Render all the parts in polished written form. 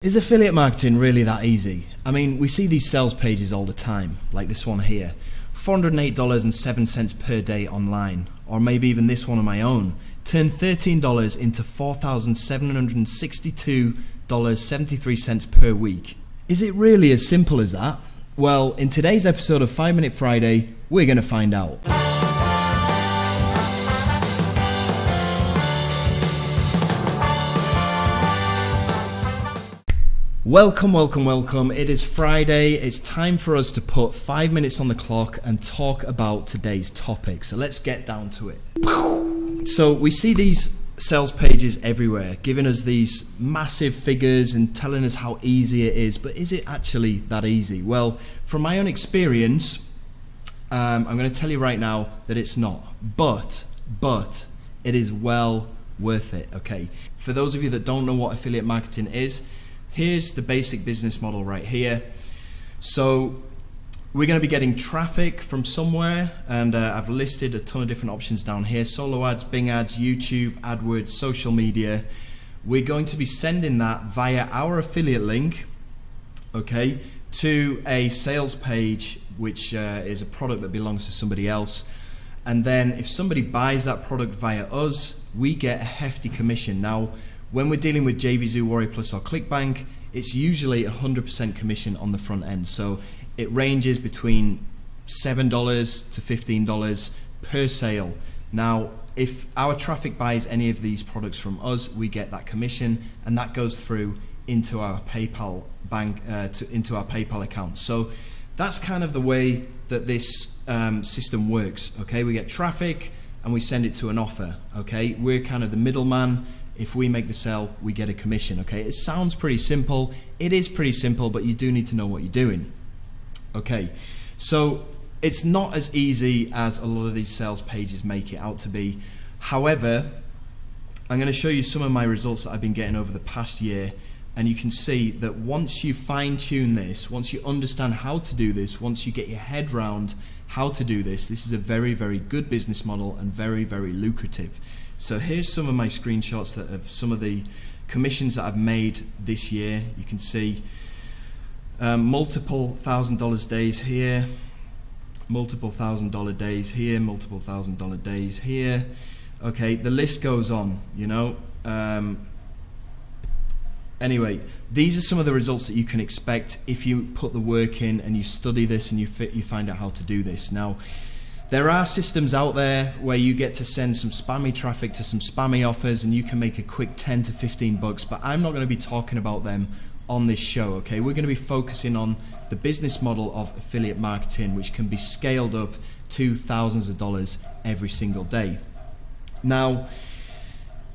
Is affiliate marketing really that easy? I mean, we see these sales pages all the time, like this one here. $408.07 per day online, or maybe even this one on my own. Turn $13 into $4,762.73 per week. Is it really as simple as that? Well, in today's episode of 5 Minute Friday, we're going to find out. Welcome. It is Friday. It's time for us to put 5 minutes on the clock and talk about today's topic. So let's get down to it. So we see these sales pages everywhere, giving us these massive figures and telling us how easy it is. But is it actually that easy? Well, from my own experience, I'm going to tell you right now that it's not. But it is well worth it. Okay. For those of you that don't know what affiliate marketing is, here's the basic business model right here. So we're going to be getting traffic from somewhere, and I've listed a ton of different options down here: solo ads, Bing ads, YouTube, AdWords, social media. We're going to be sending that via our affiliate link, okay, to a sales page, which is a product that belongs to somebody else. And then if somebody buys that product via us, we get a hefty commission. Now, when we're dealing with JVZoo, Warrior Plus or ClickBank, it's usually 100% commission on the front end. So it ranges between $7 to $15 per sale. Now, if our traffic buys any of these products from us, we get that commission, and that goes through into our PayPal bank, into our PayPal account. So that's kind of the way that this system works. Okay, we get traffic and we send it to an offer. Okay, we're kind of the middleman. If we make the sale, we get a commission, okay? It sounds pretty simple. It is pretty simple, but you do need to know what you're doing. Okay, so it's not as easy as a lot of these sales pages make it out to be. However, I'm going to show you some of my results that I've been getting over the past year, and you can see that once you fine-tune this, once you understand how to do this, once you get your head round how to do this, this is a very, very good business model and very, very lucrative. So here's some of my screenshots of some of the commissions that I've made this year. You can see multiple $1,000 days here, multiple $1,000 days here, multiple $1,000 days here. Okay, the list goes on, you know. Anyway, these are some of the results that you can expect if you put the work in and you study this and you find out how to do this. Now, there are systems out there where you get to send some spammy traffic to some spammy offers and you can make a quick 10 to 15 bucks, but I'm not going to be talking about them on this show, okay? We're going to be focusing on the business model of affiliate marketing, which can be scaled up to thousands of dollars every single day. Now,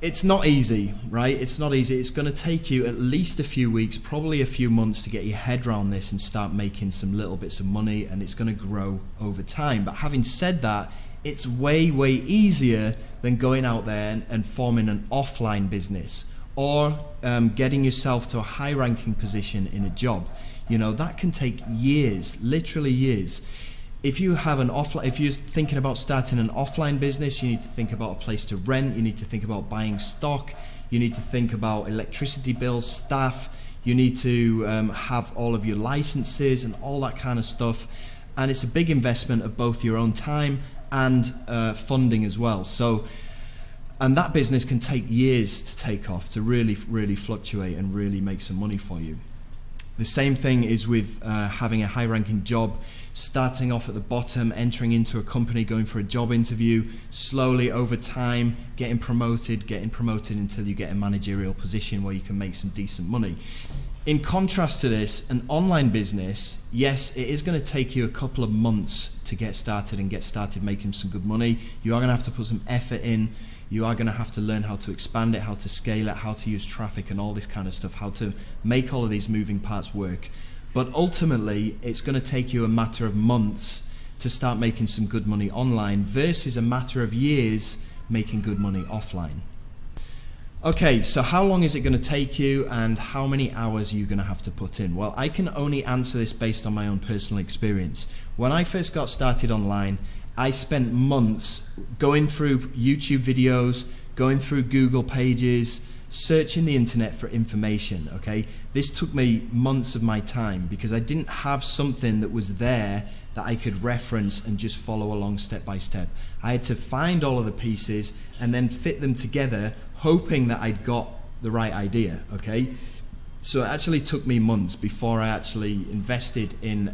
it's not easy, right? It's not easy. It's going to take you at least a few weeks, probably a few months to get your head around this and start making some little bits of money, and it's going to grow over time. But having said that, it's way easier than going out there and forming an offline business or getting yourself to a high-ranking position in a job. You know, that can take years, literally years. If you have if you're thinking about starting an offline business, you need to think about a place to rent, you need to think about buying stock, you need to think about electricity bills, staff, you need to have all of your licenses and all that kind of stuff. And it's a big investment of both your own time and funding as well. So, and that business can take years to take off, to really fluctuate and really make some money for you. The same thing is with having a high-ranking job, starting off at the bottom, entering into a company, going for a job interview, slowly over time, getting promoted until you get a managerial position where you can make some decent money. In contrast to this, an online business, yes, it is going to take you a couple of months to get started making some good money. You are going to have to put some effort in. You are going to have to learn how to expand it, how to scale it, how to use traffic and all this kind of stuff, how to make all of these moving parts work. But ultimately, it's going to take you a matter of months to start making some good money online versus a matter of years making good money offline. Okay, so how long is it going to take you and how many hours are you going to have to put in? Well, I can only answer this based on my own personal experience. When I first got started online, I spent months going through YouTube videos, going through Google pages, searching the internet for information, okay? This took me months of my time because I didn't have something that was there that I could reference and just follow along step by step. I had to find all of the pieces and then fit them together, hoping that I'd got the right idea, okay? So it actually took me months before I actually invested in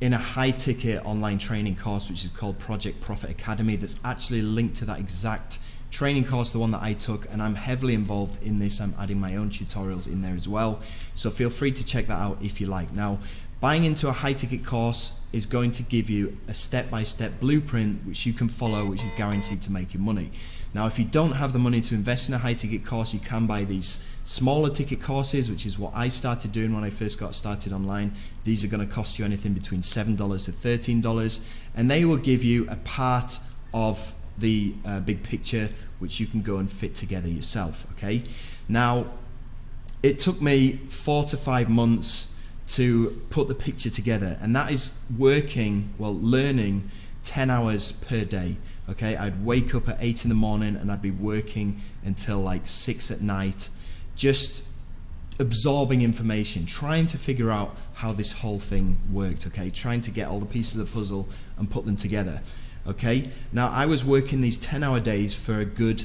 a high-ticket online training course, which is called Project Profit Academy, that's actually linked to that exact training course, the one that I took, and I'm heavily involved in this. I'm adding my own tutorials in there as well, so feel free to check that out if you like. Now, buying into a high-ticket course is going to give you a step-by-step blueprint which you can follow, which is guaranteed to make you money. Now, if you don't have the money to invest in a high-ticket course, you can buy these smaller ticket courses, which is what I started doing when I first got started online. These are going to cost you anything between $7 to $13, and they will give you a part of the big picture which you can go and fit together yourself, okay? Now, it took me 4 to 5 months to put the picture together, and that is learning 10 hours per day, okay? I'd wake up at 8 in the morning and I'd be working until like 6 at night, just absorbing information, trying to figure out how this whole thing worked, okay? Trying to get all the pieces of the puzzle and put them together, okay? Now, I was working these 10-hour days for a good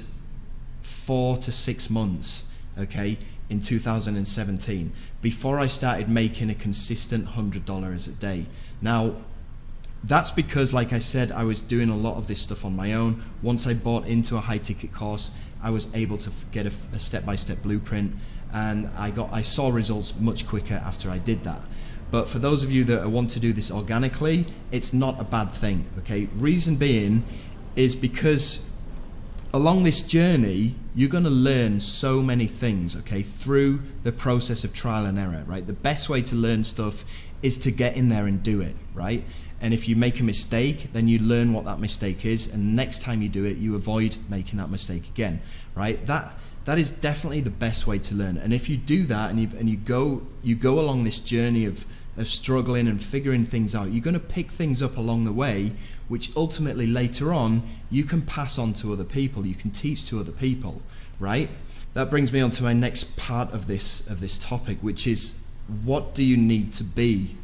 4 to 6 months, okay, in 2017, before I started making a consistent $100 a day. Now, that's because, like I said, I was doing a lot of this stuff on my own. Once I bought into a high-ticket course, I was able to get a step-by-step blueprint, and I saw results much quicker after I did that. But for those of you that want to do this organically, it's not a bad thing, okay? Reason being is because along this journey, you're going to learn so many things, okay, through the process of trial and error, right? The best way to learn stuff is to get in there and do it, right? And if you make a mistake, then you learn what that mistake is, and next time you do it, you avoid making that mistake again, right? That is definitely the best way to learn. And if you do that and you go along this journey of struggling and figuring things out, you're going to pick things up along the way, which ultimately later on you can pass on to other people, you can teach to other people, right? That brings me on to my next part of this topic, which is, what do you need to be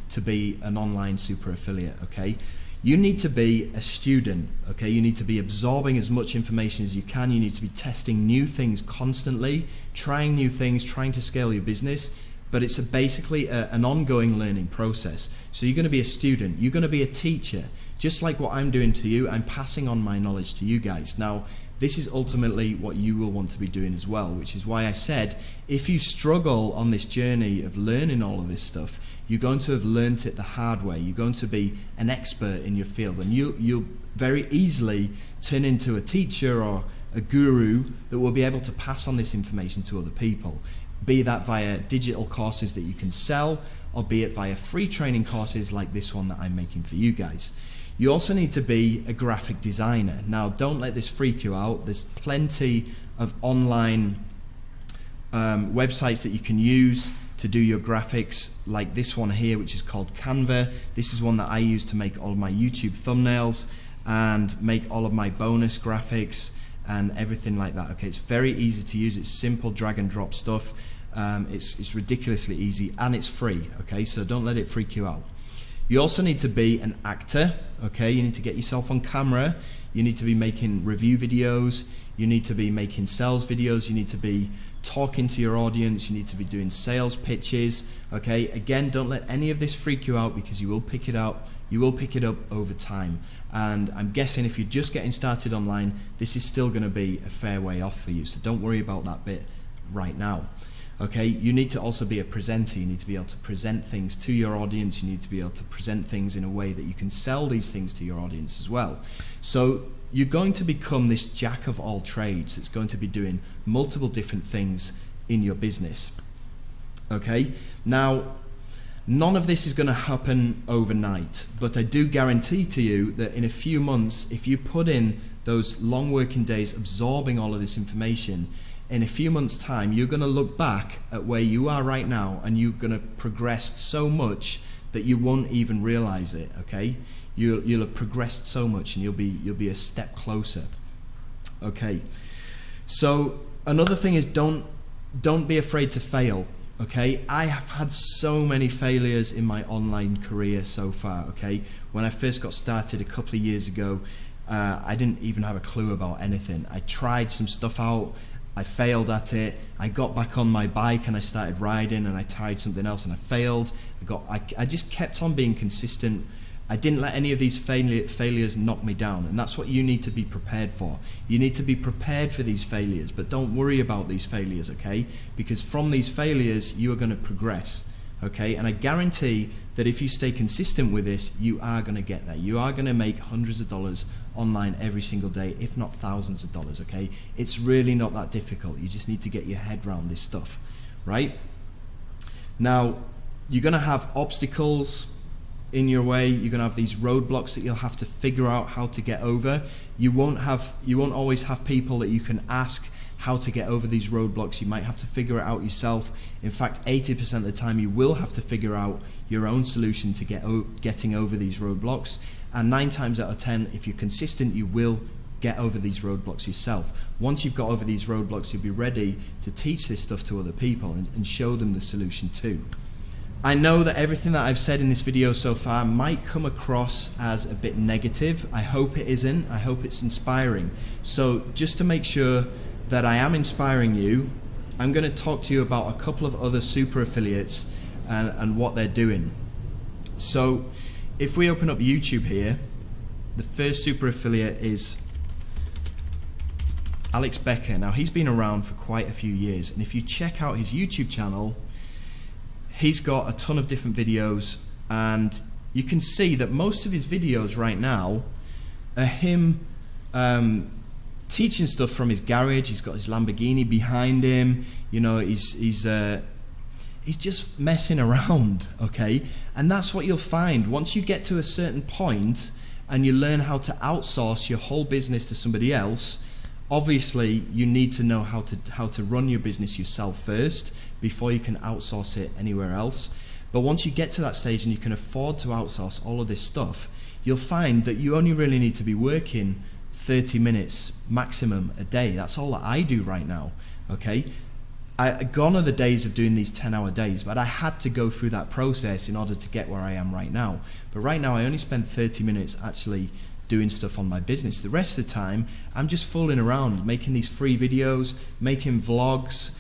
an online super affiliate, okay? You need to be a student, okay? You need to be absorbing as much information as you can. You need to be testing new things constantly, trying new things, trying to scale your business. But it's basically an ongoing learning process. So you're going to be a student, you're going to be a teacher. Just like what I'm doing to you, I'm passing on my knowledge to you guys. Now, this is ultimately what you will want to be doing as well, which is why I said, if you struggle on this journey of learning all of this stuff, you're going to have learnt it the hard way. You're going to be an expert in your field, and you'll very easily turn into a teacher or a guru that will be able to pass on this information to other people. Be that via digital courses that you can sell, or be it via free training courses like this one that I'm making for you guys. You also need to be a graphic designer. Now, don't let this freak you out. There's plenty of online websites that you can use to do your graphics, like this one here, which is called Canva. This is one that I use to make all of my YouTube thumbnails and make all of my bonus graphics and everything like that. Okay, it's very easy to use. It's simple drag and drop stuff. It's ridiculously easy, and it's free. Okay, so don't let it freak you out. You also need to be an actor. Okay, you need to get yourself on camera. You need to be making review videos. You need to be making sales videos. You need to be talking to your audience. You need to be doing sales pitches. Okay, again, don't let any of this freak you out, because you will pick it up. You will pick it up over time. And I'm guessing if you're just getting started online, this is still going to be a fair way off for you. So don't worry about that bit right now. Okay, you need to also be a presenter. You need to be able to present things to your audience. You need to be able to present things in a way that you can sell these things to your audience as well. So you're going to become this jack of all trades that's going to be doing multiple different things in your business. Okay, now, none of this is going to happen overnight, but I do guarantee to you that in a few months, if you put in those long working days absorbing all of this information, in a few months' time, you're going to look back at where you are right now, and you're going to progress so much that you won't even realize it. Okay, you'll have progressed so much, and you'll be a step closer. Okay, so Another thing is don't be afraid to fail. Okay, I have had so many failures in my online career so far. Okay, when I first got started a couple of years ago, I didn't even have a clue about anything. I tried some stuff out, I failed at it. I got back on my bike and I started riding, and I tried something else and I failed. I just kept on being consistent. I didn't let any of these failures knock me down, and that's what you need to be prepared for. You need to be prepared for these failures, but don't worry about these failures, okay? Because from these failures, you are going to progress, okay? And I guarantee that if you stay consistent with this, you are going to get there. You are going to make hundreds of dollars online every single day, if not thousands of dollars, okay? It's really not that difficult. You just need to get your head around this stuff, right? Now, you're going to have obstacles in your way. You're going to have these roadblocks that you'll have to figure out how to get over. You won't always have people that you can ask how to get over these roadblocks. You might have to figure it out yourself. In fact, 80% of the time you will have to figure out your own solution to getting over these roadblocks. And 9 times out of 10, if you're consistent, you will get over these roadblocks yourself. Once you've got over these roadblocks, you'll be ready to teach this stuff to other people and show them the solution too. I know that everything that I've said in this video so far might come across as a bit negative. I hope it isn't. I hope it's inspiring. So just to make sure that I am inspiring you, I'm going to talk to you about a couple of other super affiliates and what they're doing. So if we open up YouTube here, the first super affiliate is Alex Becker. Now, he's been around for quite a few years, and if you check out his YouTube channel, he's got a ton of different videos, and you can see that most of his videos right now are him teaching stuff from his garage. He's got his Lamborghini behind him. You know, he's just messing around, okay? And that's what you'll find. Once you get to a certain point and you learn how to outsource your whole business to somebody else, obviously you need to know how to run your business yourself first before you can outsource it anywhere else. But once you get to that stage and you can afford to outsource all of this stuff, you'll find that you only really need to be working 30 minutes maximum a day. That's all that I do right now, okay? Gone are the days of doing these 10-hour days, but I had to go through that process in order to get where I am right now. But right now I only spend 30 minutes actually doing stuff on my business. The rest of the time I'm just fooling around, making these free videos, making vlogs.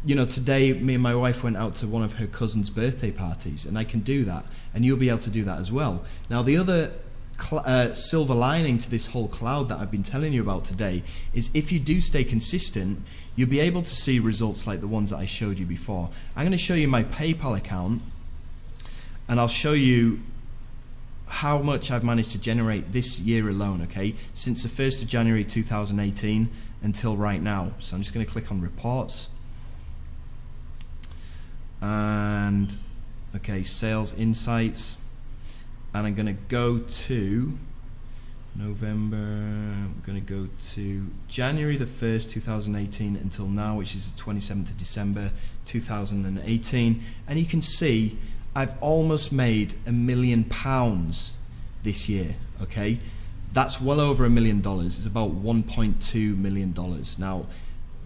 You know, today me and my wife went out to one of her cousin's birthday parties, and I can do that, and you'll be able to do that as well. Now, the other silver lining to this whole cloud that I've been telling you about today is if you do stay consistent, you'll be able to see results like the ones that I showed you before. I'm going to show you my PayPal account, and I'll show you how much I've managed to generate this year alone, okay, since the 1st of January 2018 until right now. So I'm just going to click on reports, and okay, sales insights, and I'm going to go to November. I'm going to go to January the 1st 2018 until now, which is the 27th of December 2018, and you can see I've almost made £1 million this year, okay? That's well over $1 million. It's about $1.2 million. Now,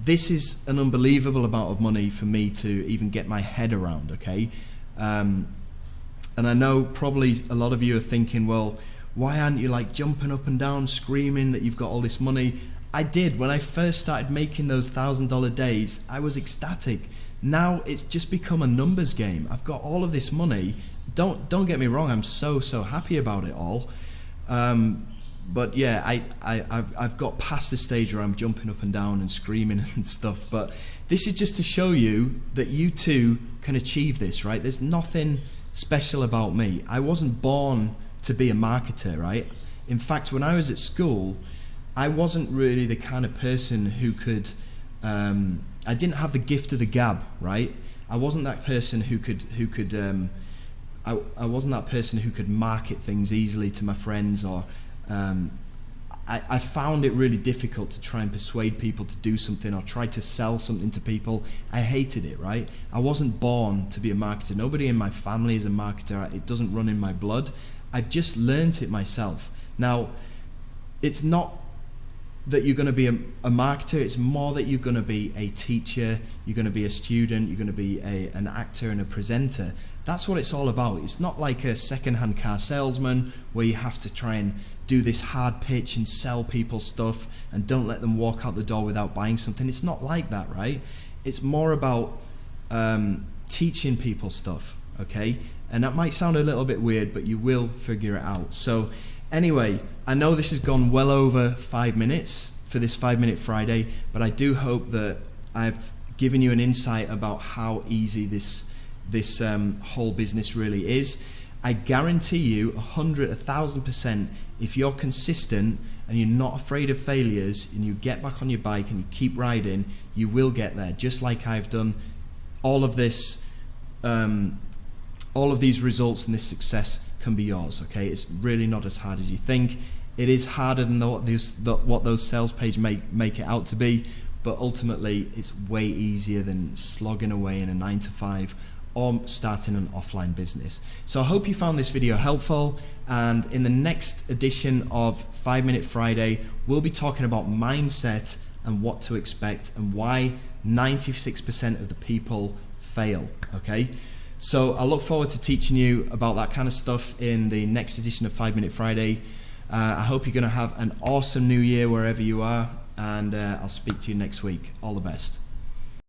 this is an unbelievable amount of money for me to even get my head around, okay? And I know probably a lot of you are thinking, well, why aren't you like jumping up and down, screaming that you've got all this money? I did. When I first started making those $1,000 days, I was ecstatic. Now it's just become a numbers game. I've got all of this money. Don't get me wrong, I'm so happy about it all. But yeah, I've got past the stage where I'm jumping up and down and screaming and stuff. But this is just to show you that you too can achieve this, right? There's nothing special about me. I wasn't born to be a marketer, right? In fact, when I was at school, I wasn't really the kind of person who could I didn't have the gift of the gab, right? I wasn't that person who could I wasn't that person who could market things easily to my friends, or I found it really difficult to try and persuade people to do something or try to sell something to people. I hated it, right? I wasn't born to be a marketer. Nobody in my family is a marketer. It doesn't run in my blood. I've just learned it myself. Now, it's not that you're going to be a marketer. It's more that you're going to be a teacher, you're going to be a student, you're going to be an actor and a presenter. That's what it's all about. It's not like a second-hand car salesman where you have to try and do this hard pitch and sell people stuff and don't let them walk out the door without buying something. It's not like that, right? It's more about teaching people stuff, okay? And that might sound a little bit weird, but you will figure it out. So anyway, I know this has gone well over 5 minutes for this 5-Minute Friday, but I do hope that I've given you an insight about how easy this whole business really is. I guarantee you 1,000%, if you're consistent and you're not afraid of failures and you get back on your bike and you keep riding, you will get there, just like I've done. All of this, all of these results and this success can be yours, okay? It's really not as hard as you think. It is harder than what those sales pages make it out to be, but ultimately it's way easier than slogging away in a 9-to-5 or starting an offline business. So I hope you found this video helpful, and in the next edition of 5-Minute Friday, we'll be talking about mindset and what to expect and why 96% of the people fail, okay? So I look forward to teaching you about that kind of stuff in the next edition of 5-Minute Friday. I hope you're going to have an awesome new year wherever you are, and I'll speak to you next week. All the best.